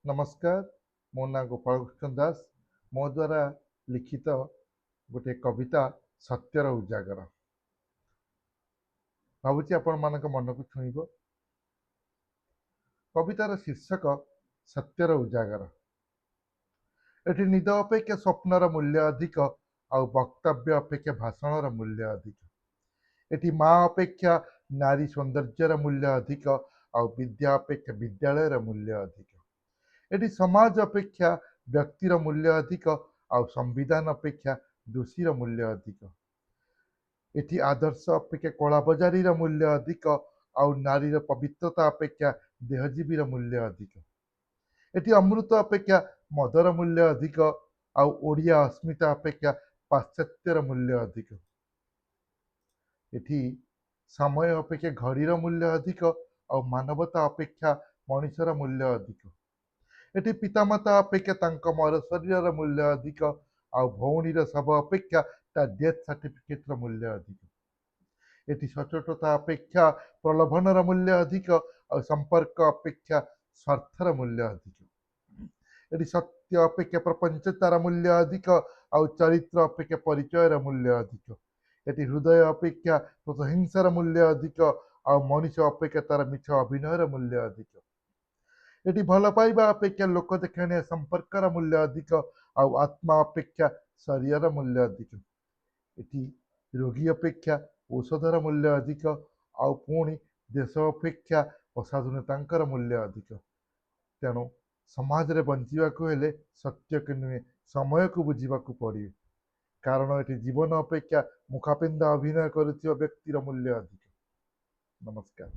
नमस्कार। मो ना गोपाल कृष्ण दास। मो द्वारा लिखित गोटे कविता सत्यर उजागर भावुची आपण मान मन को छुईब। कवितार शीर्षक सत्यर उजागर। एटी निद अपेक्षा स्वप्नर मूल्य अधिक, आउ वक्तव्य अपेक्षा भाषणर मूल्य अधिक। एटी माँ अपेक्षा नारी सौंदर्यर मूल्य अधिक, आउ विद्या अपेक्षा विद्यालयर मूल्य अधिक। एटी समाज अपेक्षा व्यक्तिर मूल्य अधिक, आउ संविधान अपेक्षा दोषीर मूल्य अधिक। एटी आदर्श अपेक्षा कला बजारी मूल्य अधिक, आउ नारीर पवित्रता अपेक्षा देहजीवी मूल्य अधिक। एटी अमृत अपेक्षा मदर मूल्य अधिक, आउ ओडिया अस्मिता अपेक्षा पाश्चात्यर मूल्य अधिक। एटी समय अपेक्षा घड़ीर मूल्य अधिक, आउ मानवता अपेक्षा मनुष्यर मूल्य अधिक। एटी पितामाता अपेक्षा तांका मर शरीर मूल्य अधिक, आउ भौणीर शव अपेक्षा ता डेथ सर्टिफिकेट मूल्य अधिक। एटी सचोटता अपेक्षा प्रलोभनर मूल्य अधिक, आउ संपर्क अपेक्षा स्वार्थर मूल्य अधिक। एटी सत्य अपेक्षा प्रपंचतार मूल्य अधिक, आउ चरित्र अपेक्षा परिचयर मूल्य अधिक। एटी हृदय अपेक्षा प्रतिहिंसार मूल्य अधिक, आउ मनुष्य अपेक्षा तार मिछ अभिनयर मूल्य अधिक। एटी भल पाइबा अपेक्षा लोक देखाणिया संपर्कर मूल्य अधिक, आउ आत्मा अपेक्षा शरीर मूल्य अधिक। एटी रोगी अपेक्षा औषधर मूल्य अधिक, आउ पुणी देश अपेक्षा असाधुनतांकर मूल्य अधिक। तेणु समाज रे बंचिबाकु हेले सत्य के नुहे समय को बुझिबाकु पड़िबे। कारण एटी जीवन अपेक्षा मुखापिंदा अभिनय करुथिबा व्यक्तिर मूल्य अधिक। नमस्कार।